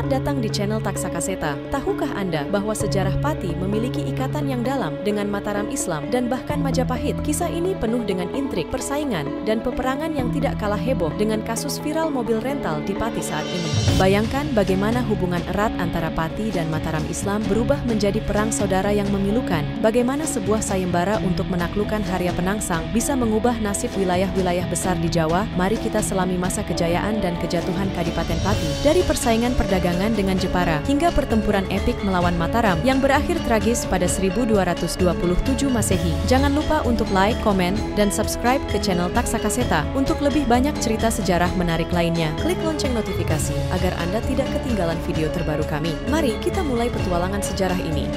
Selamat datang di channel Taksakaseta. Tahukah Anda bahwa sejarah Pati memiliki ikatan yang dalam dengan Mataram Islam dan bahkan Majapahit? Kisah ini penuh dengan intrik, persaingan, dan peperangan yang tidak kalah heboh dengan kasus viral mobil rental di Pati saat ini. Bayangkan bagaimana hubungan erat antara Pati dan Mataram Islam berubah menjadi perang saudara yang memilukan. Bagaimana sebuah sayembara untuk menaklukkan Harya Penangsang bisa mengubah nasib wilayah-wilayah besar di Jawa. Mari kita selami masa kejayaan dan kejatuhan Kadipaten Pati. Dari persaingan perdagangan dengan Jepara hingga pertempuran epik melawan Mataram yang berakhir tragis pada 1227 Masehi. Jangan lupa untuk like, komen, dan subscribe ke channel Taksakaseta untuk lebih banyak cerita sejarah menarik lainnya. Klik lonceng notifikasi agar Anda tidak ketinggalan video terbaru kami. Mari kita mulai petualangan sejarah ini.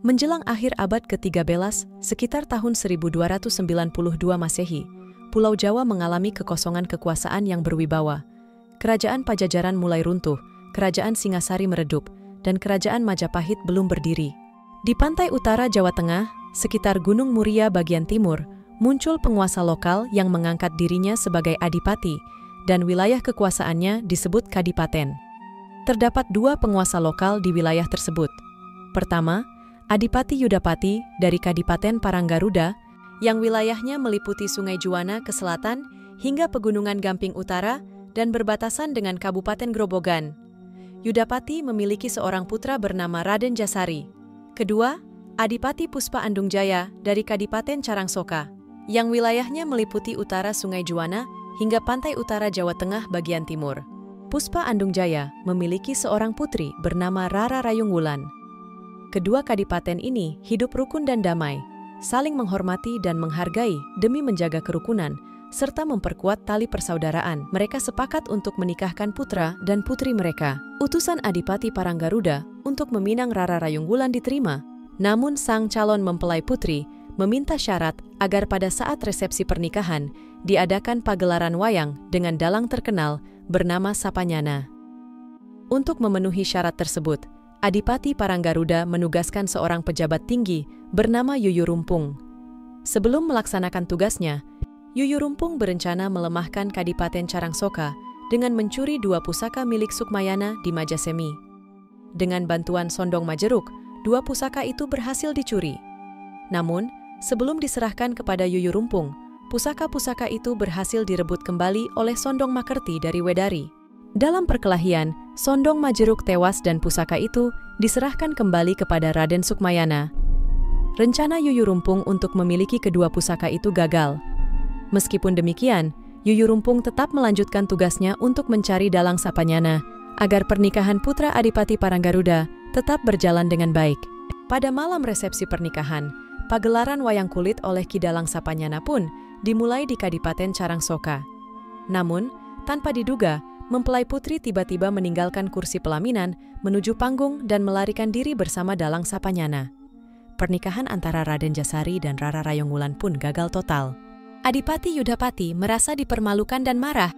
Menjelang akhir abad ke-13, sekitar tahun 1292 Masehi, Pulau Jawa mengalami kekosongan kekuasaan yang berwibawa. Kerajaan Pajajaran mulai runtuh, Kerajaan Singasari meredup, dan Kerajaan Majapahit belum berdiri. Di pantai utara Jawa Tengah, sekitar Gunung Muria bagian timur, muncul penguasa lokal yang mengangkat dirinya sebagai adipati, dan wilayah kekuasaannya disebut Kadipaten. Terdapat dua penguasa lokal di wilayah tersebut. Pertama, Adipati Yudapati dari Kadipaten Paranggaruda, yang wilayahnya meliputi Sungai Juwana ke selatan hingga Pegunungan Gamping Utara dan berbatasan dengan Kabupaten Grobogan. Yudapati memiliki seorang putra bernama Raden Jasari. Kedua, Adipati Puspa Andungjaya dari Kadipaten Carangsoka, yang wilayahnya meliputi utara Sungai Juwana hingga pantai utara Jawa Tengah bagian timur. Puspa Andungjaya memiliki seorang putri bernama Rara Rayung Wulan. Kedua kadipaten ini hidup rukun dan damai, saling menghormati dan menghargai demi menjaga kerukunan, serta memperkuat tali persaudaraan. Mereka sepakat untuk menikahkan putra dan putri mereka. Utusan Adipati Paranggaruda untuk meminang Rara Rayung Wulan diterima, namun sang calon mempelai putri meminta syarat agar pada saat resepsi pernikahan diadakan pagelaran wayang dengan dalang terkenal bernama Sapanyana. Untuk memenuhi syarat tersebut, Adipati Paranggaruda menugaskan seorang pejabat tinggi bernama Yuyurumpung. Sebelum melaksanakan tugasnya, Yuyurumpung berencana melemahkan Kadipaten Carangsoka dengan mencuri dua pusaka milik Sukmayana di Majasemi. Dengan bantuan Sondong Majeruk, dua pusaka itu berhasil dicuri. Namun, sebelum diserahkan kepada Yuyurumpung, pusaka-pusaka itu berhasil direbut kembali oleh Sondong Makerti dari Wedari. Dalam perkelahian, Sondong Majeruk tewas dan pusaka itu diserahkan kembali kepada Raden Sukmayana. Rencana Yuyurumpung untuk memiliki kedua pusaka itu gagal. Meskipun demikian, Yuyurumpung tetap melanjutkan tugasnya untuk mencari dalang Sapanyana agar pernikahan putra Adipati Paranggaruda tetap berjalan dengan baik. Pada malam resepsi pernikahan, pagelaran wayang kulit oleh Ki Dalang Sapanyana pun dimulai di Kadipaten Carangsoka. Namun, tanpa diduga, mempelai putri tiba-tiba meninggalkan kursi pelaminan, menuju panggung dan melarikan diri bersama dalang Sapanyana. Pernikahan antara Raden Jasari dan Rara Rayung Wulan pun gagal total. Adipati Yudapati merasa dipermalukan dan marah.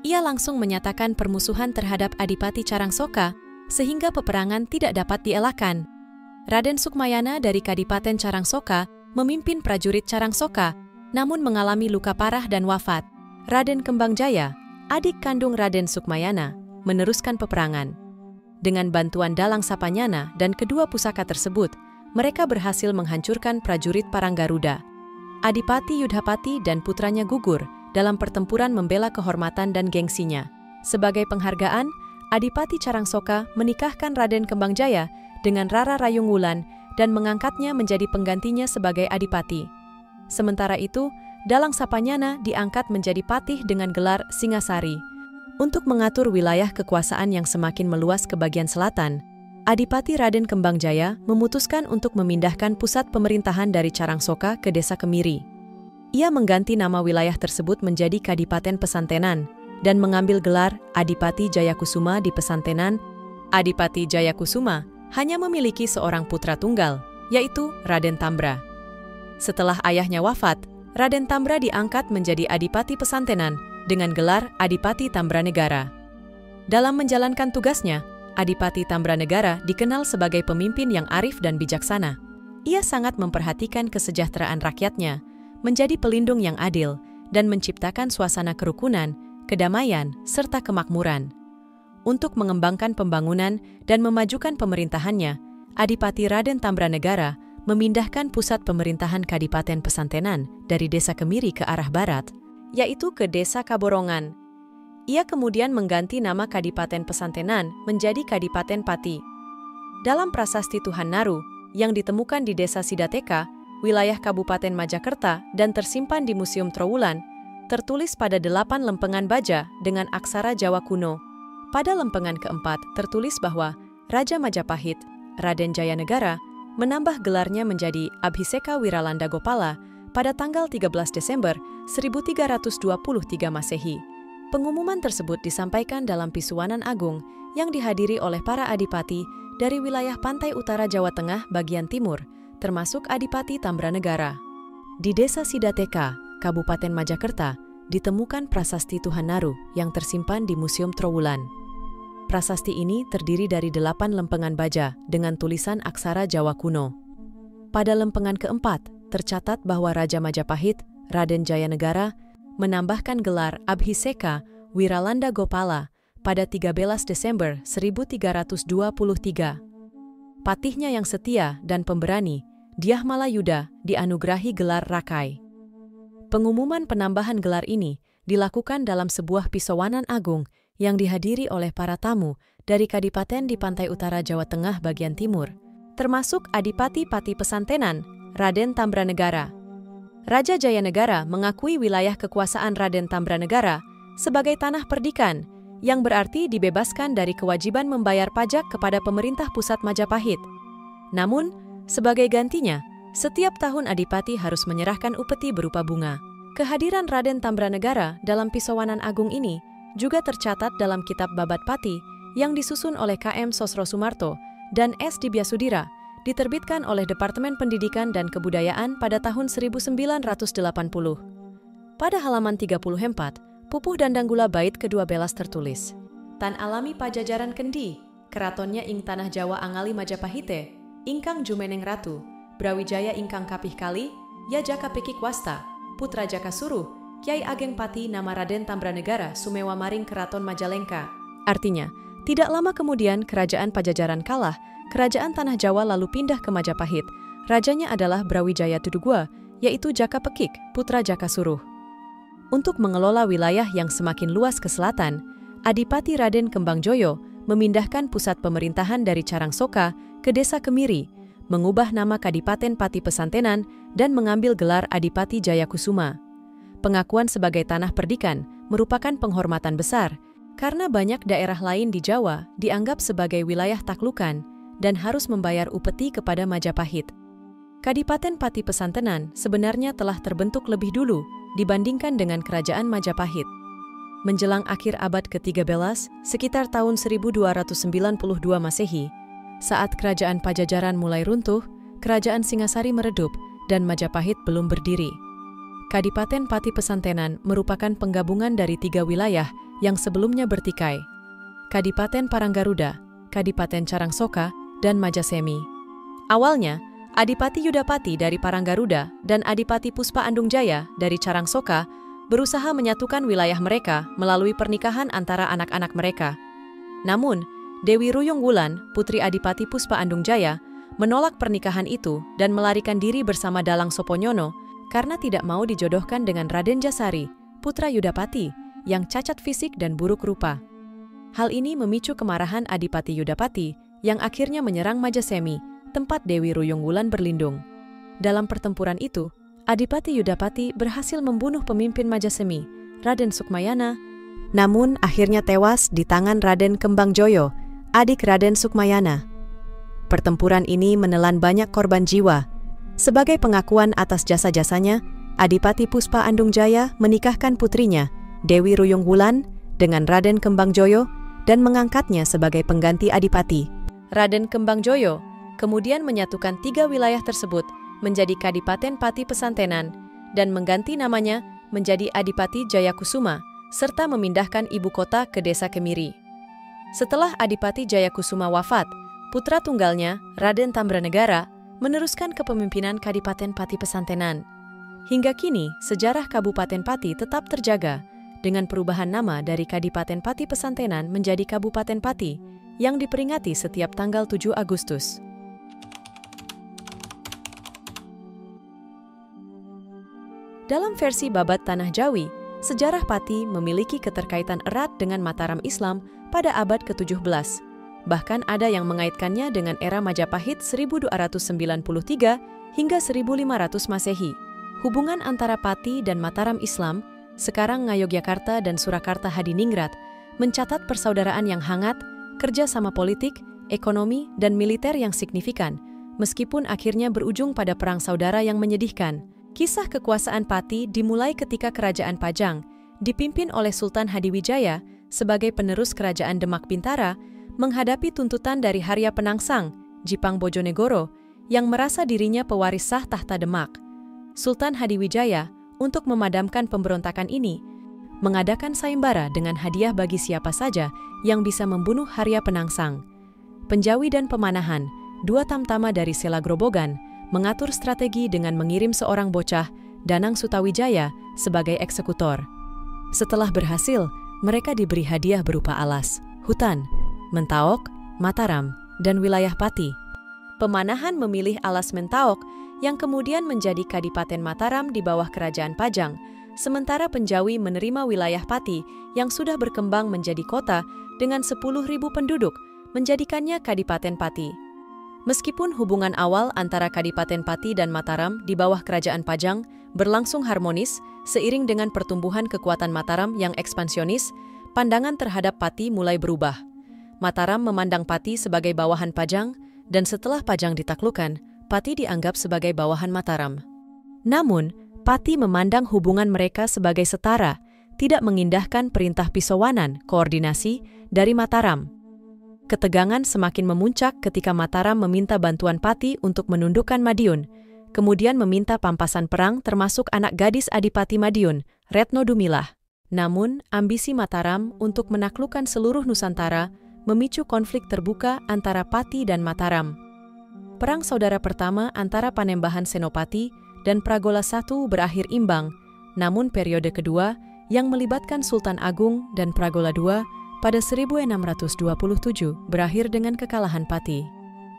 Ia langsung menyatakan permusuhan terhadap Adipati Carangsoka, sehingga peperangan tidak dapat dielakkan. Raden Sukmayana dari Kadipaten Carangsoka memimpin prajurit Carangsoka, namun mengalami luka parah dan wafat. Raden Kembangjaya, adik kandung Raden Sukmayana, meneruskan peperangan. Dengan bantuan dalang Sapanyana dan kedua pusaka tersebut, mereka berhasil menghancurkan prajurit Paranggaruda. Adipati Yudapati dan putranya gugur dalam pertempuran membela kehormatan dan gengsinya. Sebagai penghargaan, Adipati Carangsoka menikahkan Raden Kembangjaya dengan Rara Rayung Wulan dan mengangkatnya menjadi penggantinya sebagai adipati. Sementara itu, dalang Sapanyana diangkat menjadi patih dengan gelar Singasari. Untuk mengatur wilayah kekuasaan yang semakin meluas ke bagian selatan, Adipati Raden Kembangjaya memutuskan untuk memindahkan pusat pemerintahan dari Carangsoka ke Desa Kemiri. Ia mengganti nama wilayah tersebut menjadi Kadipaten Pesantenan dan mengambil gelar Adipati Jayakusuma di Pesantenan. Adipati Jayakusuma hanya memiliki seorang putra tunggal, yaitu Raden Tambra. Setelah ayahnya wafat, Raden Tambra diangkat menjadi Adipati Pesantenan dengan gelar Adipati Tambranegara. Dalam menjalankan tugasnya, Adipati Tambranegara dikenal sebagai pemimpin yang arif dan bijaksana. Ia sangat memperhatikan kesejahteraan rakyatnya, menjadi pelindung yang adil, dan menciptakan suasana kerukunan, kedamaian, serta kemakmuran. Untuk mengembangkan pembangunan dan memajukan pemerintahannya, Adipati Raden Tambranegara memindahkan pusat pemerintahan Kadipaten Pesantenan dari Desa Kemiri ke arah barat, yaitu ke Desa Kaborongan. Ia kemudian mengganti nama Kadipaten Pesantenan menjadi Kadipaten Pati. Dalam prasasti Tuhan Naru yang ditemukan di Desa Sidateka, wilayah Kabupaten Majakerta dan tersimpan di Museum Trowulan, tertulis pada 8 lempengan baja dengan aksara Jawa kuno. Pada lempengan keempat tertulis bahwa Raja Majapahit, Raden Jayanegara, menambah gelarnya menjadi Abhiseka Wiralanda Gopala pada tanggal 13 Desember 1323 Masehi. Pengumuman tersebut disampaikan dalam Pisuanan Agung yang dihadiri oleh para adipati dari wilayah pantai utara Jawa Tengah bagian timur, termasuk Adipati Tambranegara. Di Desa Sidateka, Kabupaten Majakerta, ditemukan prasasti Tuhan Naru yang tersimpan di Museum Trowulan. Prasasti ini terdiri dari 8 lempengan baja dengan tulisan aksara Jawa kuno. Pada lempengan keempat, tercatat bahwa Raja Majapahit, Raden Jayanegara, menambahkan gelar Abhiseka Wiralanda Gopala pada 13 Desember 1323. Patihnya yang setia dan pemberani, Dyah Malayuda, dianugerahi gelar Rakai. Pengumuman penambahan gelar ini dilakukan dalam sebuah Pisuanan Agung yang dihadiri oleh para tamu dari kadipaten di pantai utara Jawa Tengah bagian timur, termasuk Adipati Pati Pesantenan, Raden Tambranegara. Raja Jayanegara mengakui wilayah kekuasaan Raden Tambranegara sebagai tanah perdikan, yang berarti dibebaskan dari kewajiban membayar pajak kepada pemerintah pusat Majapahit. Namun, sebagai gantinya, setiap tahun Adipati harus menyerahkan upeti berupa bunga. Kehadiran Raden Tambranegara dalam Pisuanan Agung ini juga tercatat dalam Kitab Babat Pati yang disusun oleh KM Sosro Sumarto dan S. Dibyasudira, diterbitkan oleh Departemen Pendidikan dan Kebudayaan pada tahun 1980. Pada halaman 34, Pupuh Dandanggula bait kedua belas tertulis, Tan alami Pajajaran kendi, keratonnya ing tanah Jawa angali Majapahite, ingkang jumeneng ratu, Brawijaya ingkang kapih kali, ya jaka pekik wasta, putra jaka suruh, Kyai Ageng Pati nama Raden Tambranegara Sumewa Maring Keraton Majalengka. Artinya, tidak lama kemudian kerajaan Pajajaran kalah, kerajaan Tanah Jawa lalu pindah ke Majapahit. Rajanya adalah Brawijaya Tudugwa, yaitu Jaka Pekik, putra Jaka Suruh. Untuk mengelola wilayah yang semakin luas ke selatan, Adipati Raden Kembangjoyo memindahkan pusat pemerintahan dari Carangsoka ke Desa Kemiri, mengubah nama Kadipaten Pati Pesantenan dan mengambil gelar Adipati Jayakusuma. Pengakuan sebagai tanah perdikan merupakan penghormatan besar karena banyak daerah lain di Jawa dianggap sebagai wilayah taklukan dan harus membayar upeti kepada Majapahit. Kadipaten Pati Pesantenan sebenarnya telah terbentuk lebih dulu dibandingkan dengan Kerajaan Majapahit. Menjelang akhir abad ke-13, sekitar tahun 1292 Masehi, saat Kerajaan Pajajaran mulai runtuh, Kerajaan Singasari meredup dan Majapahit belum berdiri. Kadipaten Pati Pesantenan merupakan penggabungan dari 3 wilayah yang sebelumnya bertikai. Kadipaten Paranggaruda, Kadipaten Carangsoka, dan Majasemi. Awalnya, Adipati Yudapati dari Paranggaruda dan Adipati Puspa Andungjaya dari Carangsoka berusaha menyatukan wilayah mereka melalui pernikahan antara anak-anak mereka. Namun, Dewi Ruyung Wulan, putri Adipati Puspa Andungjaya, menolak pernikahan itu dan melarikan diri bersama Dalang Soponyono karena tidak mau dijodohkan dengan Raden Jasari, putra Yudapati, yang cacat fisik dan buruk rupa. Hal ini memicu kemarahan Adipati Yudapati yang akhirnya menyerang Majasemi, tempat Dewi Ruyung Wulan berlindung. Dalam pertempuran itu, Adipati Yudapati berhasil membunuh pemimpin Majasemi, Raden Sukmayana, namun akhirnya tewas di tangan Raden Kembangjoyo, adik Raden Sukmayana. Pertempuran ini menelan banyak korban jiwa. Sebagai pengakuan atas jasa-jasanya, Adipati Puspa Andungjaya menikahkan putrinya, Dewi Ruyung Wulan, dengan Raden Kembangjoyo dan mengangkatnya sebagai pengganti Adipati. Raden Kembangjoyo kemudian menyatukan 3 wilayah tersebut menjadi Kadipaten Pati Pesantenan dan mengganti namanya menjadi Adipati Jayakusuma, serta memindahkan ibu kota ke Desa Kemiri. Setelah Adipati Jayakusuma wafat, putra tunggalnya, Raden Tambranegara, meneruskan kepemimpinan Kadipaten Pati Pesantenan. Hingga kini, sejarah Kabupaten Pati tetap terjaga, dengan perubahan nama dari Kadipaten Pati Pesantenan menjadi Kabupaten Pati, yang diperingati setiap tanggal 7 Agustus. Dalam versi Babat Tanah Jawi, sejarah Pati memiliki keterkaitan erat dengan Mataram Islam pada abad ke-17. Bahkan ada yang mengaitkannya dengan era Majapahit 1293 hingga 1500 Masehi. Hubungan antara Pati dan Mataram Islam, sekarang Ngayogyakarta dan Surakarta Hadiningrat, mencatat persaudaraan yang hangat, kerjasama politik, ekonomi, dan militer yang signifikan, meskipun akhirnya berujung pada perang saudara yang menyedihkan. Kisah kekuasaan Pati dimulai ketika Kerajaan Pajang, dipimpin oleh Sultan Hadiwijaya sebagai penerus Kerajaan Demak Bintara, menghadapi tuntutan dari Harya Penangsang, Jipang Bojonegoro, yang merasa dirinya pewaris sah tahta Demak. Sultan Hadiwijaya, untuk memadamkan pemberontakan ini, mengadakan sayembara dengan hadiah bagi siapa saja yang bisa membunuh Harya Penangsang. Penjawi dan Pemanahan, dua tamtama dari Sela Grobogan, mengatur strategi dengan mengirim seorang bocah, Danang Sutawijaya, sebagai eksekutor. Setelah berhasil, mereka diberi hadiah berupa alas, hutan, Mentaok, Mataram, dan wilayah Pati. Pemanahan memilih alas Mentaok yang kemudian menjadi Kadipaten Mataram di bawah Kerajaan Pajang, sementara Penjawi menerima wilayah Pati yang sudah berkembang menjadi kota dengan 10.000 penduduk, menjadikannya Kadipaten Pati. Meskipun hubungan awal antara Kadipaten Pati dan Mataram di bawah Kerajaan Pajang berlangsung harmonis, seiring dengan pertumbuhan kekuatan Mataram yang ekspansionis, pandangan terhadap Pati mulai berubah. Mataram memandang Pati sebagai bawahan Pajang, dan setelah Pajang ditaklukkan, Pati dianggap sebagai bawahan Mataram. Namun, Pati memandang hubungan mereka sebagai setara, tidak mengindahkan perintah Pisowanan, koordinasi, dari Mataram. Ketegangan semakin memuncak ketika Mataram meminta bantuan Pati untuk menundukkan Madiun, kemudian meminta pampasan perang termasuk anak gadis Adipati Madiun, Retno Dumilah. Namun, ambisi Mataram untuk menaklukkan seluruh Nusantara memicu konflik terbuka antara Pati dan Mataram. Perang Saudara pertama antara Panembahan Senopati dan Pragola I berakhir imbang, namun periode kedua yang melibatkan Sultan Agung dan Pragola II pada 1627 berakhir dengan kekalahan Pati.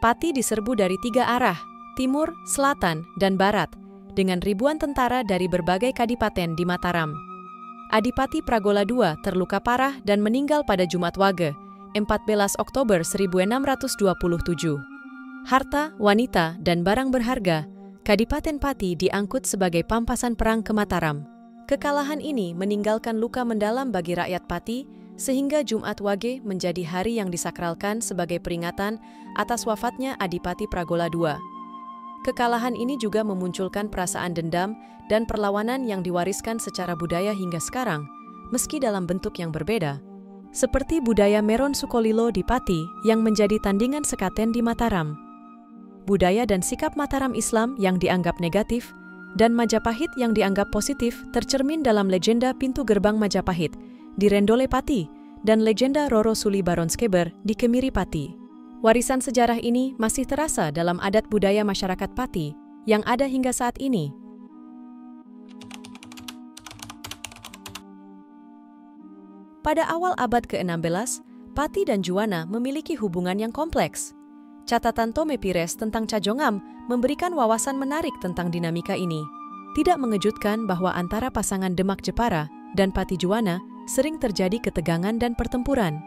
Pati diserbu dari 3 arah, timur, selatan, dan barat, dengan ribuan tentara dari berbagai kadipaten di Mataram. Adipati Pragola II terluka parah dan meninggal pada Jumat Wage, 14 Oktober 1627. Harta, wanita, dan barang berharga, Kadipaten Pati diangkut sebagai pampasan perang ke Mataram. Kekalahan ini meninggalkan luka mendalam bagi rakyat Pati, sehingga Jumat Wage menjadi hari yang disakralkan sebagai peringatan atas wafatnya Adipati Pragola II. Kekalahan ini juga memunculkan perasaan dendam dan perlawanan yang diwariskan secara budaya hingga sekarang, meski dalam bentuk yang berbeda. Seperti budaya Meron Sukolilo di Pati yang menjadi tandingan sekaten di Mataram. Budaya dan sikap Mataram Islam yang dianggap negatif, dan Majapahit yang dianggap positif tercermin dalam legenda Pintu Gerbang Majapahit di Rendole Pati dan legenda Roro Suli Baronskeber di Kemiri Pati. Warisan sejarah ini masih terasa dalam adat budaya masyarakat Pati yang ada hingga saat ini. Pada awal abad ke-16, Pati dan Juwana memiliki hubungan yang kompleks. Catatan Tome Pires tentang Cajongam memberikan wawasan menarik tentang dinamika ini. Tidak mengejutkan bahwa antara pasangan Demak Jepara dan Pati Juwana sering terjadi ketegangan dan pertempuran.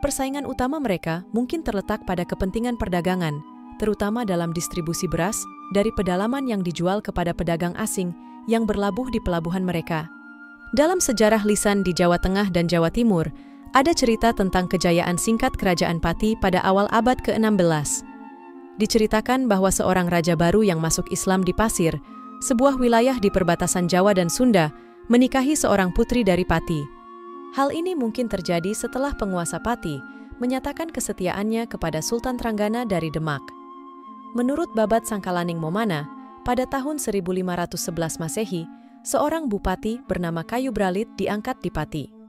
Persaingan utama mereka mungkin terletak pada kepentingan perdagangan, terutama dalam distribusi beras dari pedalaman yang dijual kepada pedagang asing yang berlabuh di pelabuhan mereka. Dalam sejarah lisan di Jawa Tengah dan Jawa Timur, ada cerita tentang kejayaan singkat Kerajaan Pati pada awal abad ke-16. Diceritakan bahwa seorang raja baru yang masuk Islam di Pasir, sebuah wilayah di perbatasan Jawa dan Sunda, menikahi seorang putri dari Pati. Hal ini mungkin terjadi setelah penguasa Pati menyatakan kesetiaannya kepada Sultan Tranggana dari Demak. Menurut Babat Sangkalaning Momana, pada tahun 1511 Masehi, seorang bupati bernama Kayu Bralit diangkat di Pati.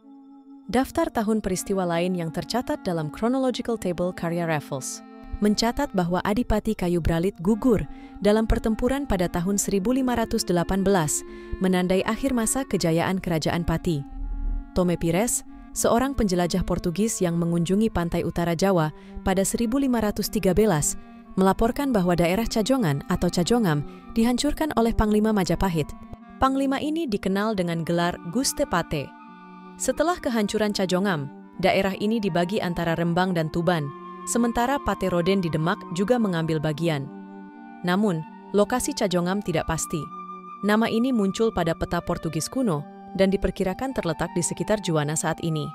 Daftar tahun peristiwa lain yang tercatat dalam Chronological Table karya Raffles mencatat bahwa Adipati Kayu Bralit gugur dalam pertempuran pada tahun 1518, menandai akhir masa kejayaan Kerajaan Pati. Tome Pires, seorang penjelajah Portugis yang mengunjungi pantai utara Jawa pada 1513, melaporkan bahwa daerah Cajongan atau Cajongam dihancurkan oleh Panglima Majapahit. Panglima ini dikenal dengan gelar Guste Pate. Setelah kehancuran Cajongam, daerah ini dibagi antara Rembang dan Tuban, sementara Pate Roden di Demak juga mengambil bagian. Namun, lokasi Cajongam tidak pasti. Nama ini muncul pada peta Portugis kuno dan diperkirakan terletak di sekitar Juwana saat ini.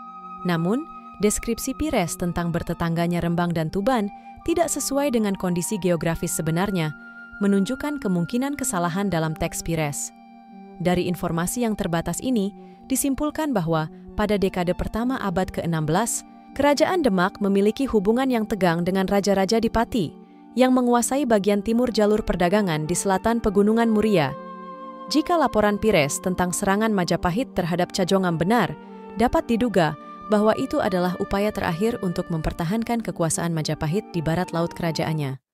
Namun, deskripsi Pires tentang bertetangganya Rembang dan Tuban tidak sesuai dengan kondisi geografis sebenarnya, menunjukkan kemungkinan kesalahan dalam teks Pires. Dari informasi yang terbatas ini, disimpulkan bahwa pada dekade pertama abad ke-16, Kerajaan Demak memiliki hubungan yang tegang dengan raja-raja di Pati, yang menguasai bagian timur jalur perdagangan di selatan Pegunungan Muria. Jika laporan Pires tentang serangan Majapahit terhadap Cajongam benar, dapat diduga bahwa itu adalah upaya terakhir untuk mempertahankan kekuasaan Majapahit di barat laut kerajaannya.